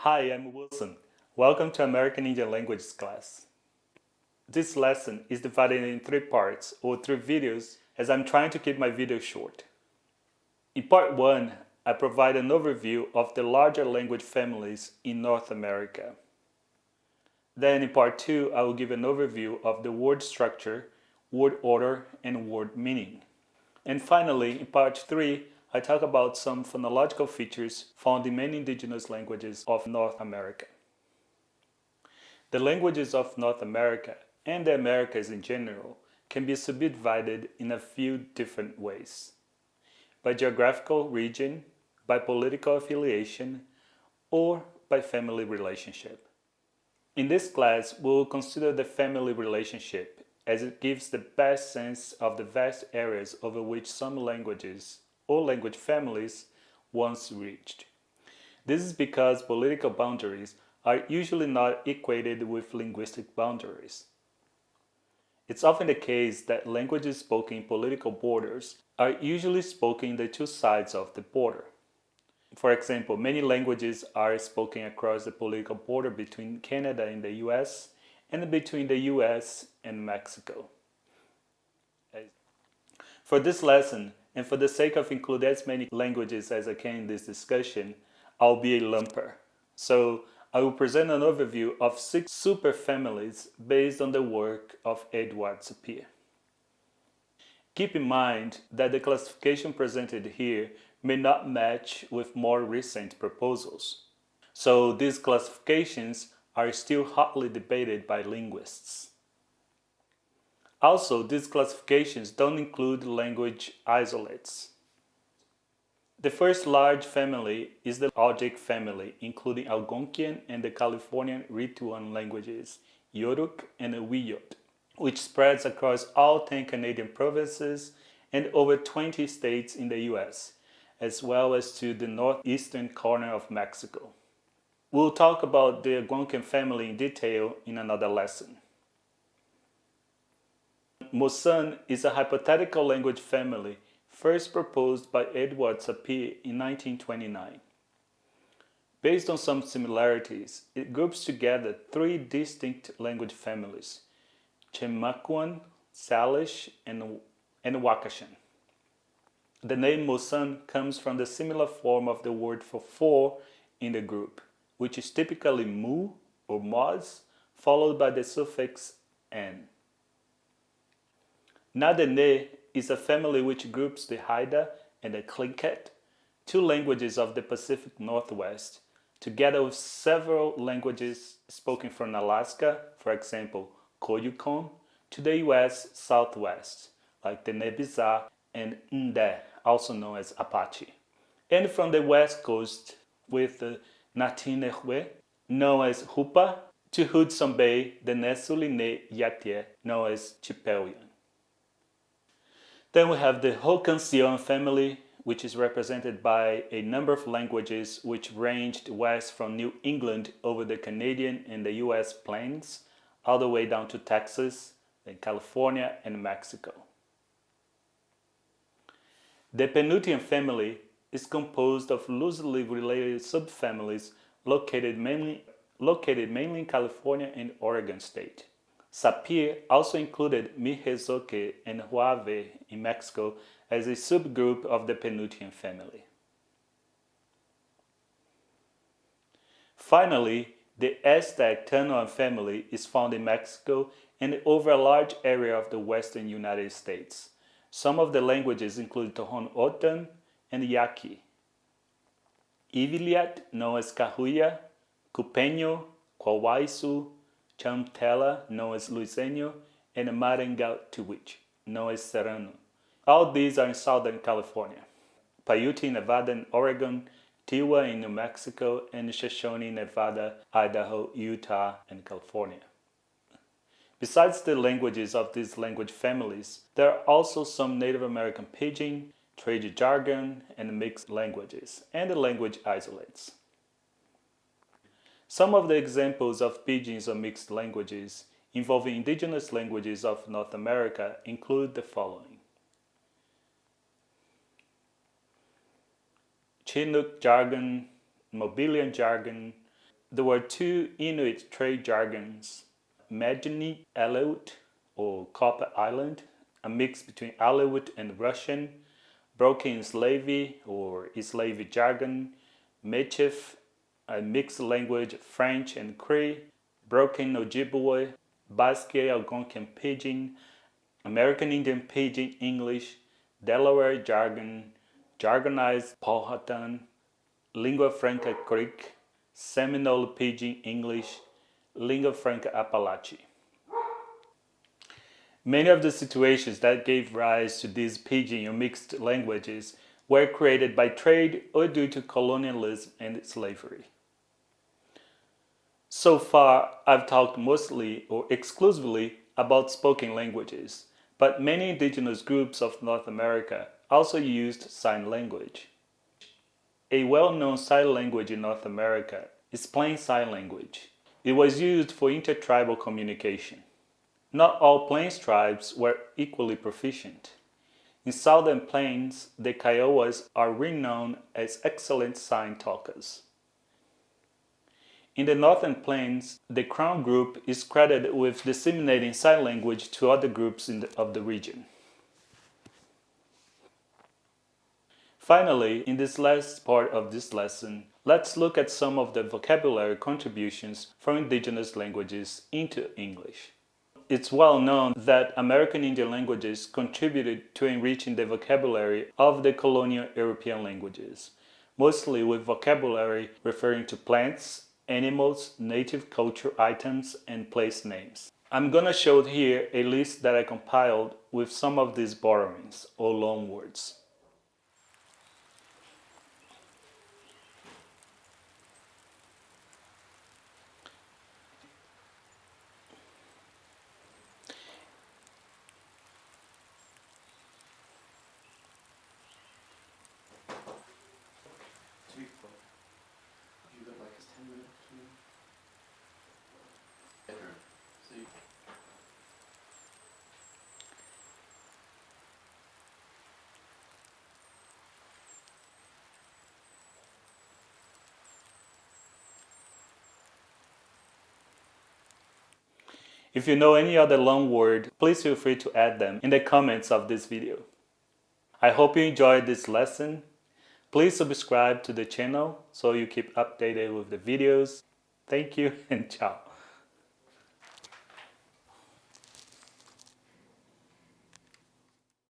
Hi, I'm Wilson. Welcome to American Indian Languages class. This lesson is divided in 3 parts or 3 videos as I'm trying to keep my video short. In part 1, I provide an overview of the larger language families in North America. Then in part 2, I will give an overview of the word structure, word order, and word meaning. And finally, in part 3, I talk about some phonological features found in many indigenous languages of North America. The languages of North America and the Americas in general can be subdivided in a few different ways: by geographical region, by political affiliation, or by family relationship. In this class, we will consider the family relationship as it gives the best sense of the vast areas over which some languages or language families once reached. This is because political boundaries are usually not equated with linguistic boundaries. It's often the case that languages spoken in political borders are usually spoken in the two sides of the border. For example, many languages are spoken across the political border between Canada and the US and between the US and Mexico. For this lesson, and for the sake of including as many languages as I can in this discussion, I'll be a lumper. So I will present an overview of 6 superfamilies based on the work of Edward Sapir. Keep in mind that the classification presented here may not match with more recent proposals. So these classifications are still hotly debated by linguists. Also, these classifications don't include language isolates. The first large family is the Algic family, including Algonquian and the Californian Rituan languages, Yurok and Wiyot, which spreads across all 10 Canadian provinces and over 20 states in the US, as well as to the northeastern corner of Mexico. We'll talk about the Algonquian family in detail in another lesson. Mosan is a hypothetical language family first proposed by Edward Sapir in 1929. Based on some similarities, it groups together 3 distinct language families: Chemakuan, Salish, and Wakashan. The name Mosan comes from the similar form of the word for 4 in the group, which is typically mu or mos, followed by the suffix n. Nadene is a family which groups the Haida and the Tlingit, 2 languages of the Pacific Northwest, together with several languages spoken from Alaska, for example, Koyukon, to the US Southwest, like the Nebizar and Nde, also known as Apache, and from the West Coast with the Natinehwe, known as Hupa, to Hudson Bay, the Nesuline Yatie, known as Chipewyan. Then we have the Hokansion family, which is represented by a number of languages which ranged west from New England over the Canadian and the US plains, all the way down to Texas, then California and Mexico. The Penutian family is composed of loosely related subfamilies located mainly in California and Oregon state. Sapir also included Mihezoque and Huave in Mexico as a subgroup of the Penutian family. Finally, the Aztec Tanoan family is found in Mexico and over a large area of the western United States. Some of the languages include Tohon Otan and Yaqui. Iviliat, known as Cahuilla, Cupeño, Quawaisu, Chamtela, known as Luiseño, and Marengautewich, known as Serrano. All these are in Southern California. Paiute in Nevada and Oregon, Tiwa in New Mexico, and Shoshone in Nevada, Idaho, Utah, and California. Besides the languages of these language families, there are also some Native American pidgin, trade jargon, and mixed languages, and the language isolates. Some of the examples of pidgins or mixed languages involving indigenous languages of North America include the following: Chinook jargon, Mobilian jargon, There were two Inuit trade jargons, Medjugorje Aleut or Copper Island, a mix between Aleut and Russian, Broken Slavey or Slavey jargon, Mechef, a mixed language French and Cree, Broken Ojibwe, Basque Algonquin Pidgin, American Indian Pidgin English, Delaware jargon, jargonized Powhatan, Lingua Franca Creek, Seminole Pidgin English, Lingua Franca Appalachee. Many of the situations that gave rise to these pidgin or mixed languages were created by trade or due to colonialism and slavery. So far, I've talked mostly or exclusively about spoken languages, but many indigenous groups of North America also used sign language. A well-known sign language in North America is Plain Sign Language. It was used for intertribal communication. Not all Plains tribes were equally proficient. In Southern Plains, the Kiowas are renowned as excellent sign talkers. In the Northern Plains, the Crown group is credited with disseminating sign language to other groups of the region. Finally, in this last part of this lesson, let's look at some of the vocabulary contributions from indigenous languages into English. It's well known that American Indian languages contributed to enriching the vocabulary of the colonial European languages, mostly with vocabulary referring to plants, animals, native culture items, and place names. I'm gonna show here a list that I compiled with some of these borrowings, or loanwords. If you know any other loan word, please feel free to add them in the comments of this video. I hope you enjoyed this lesson. Please subscribe to the channel so you keep updated with the videos. Thank you and ciao.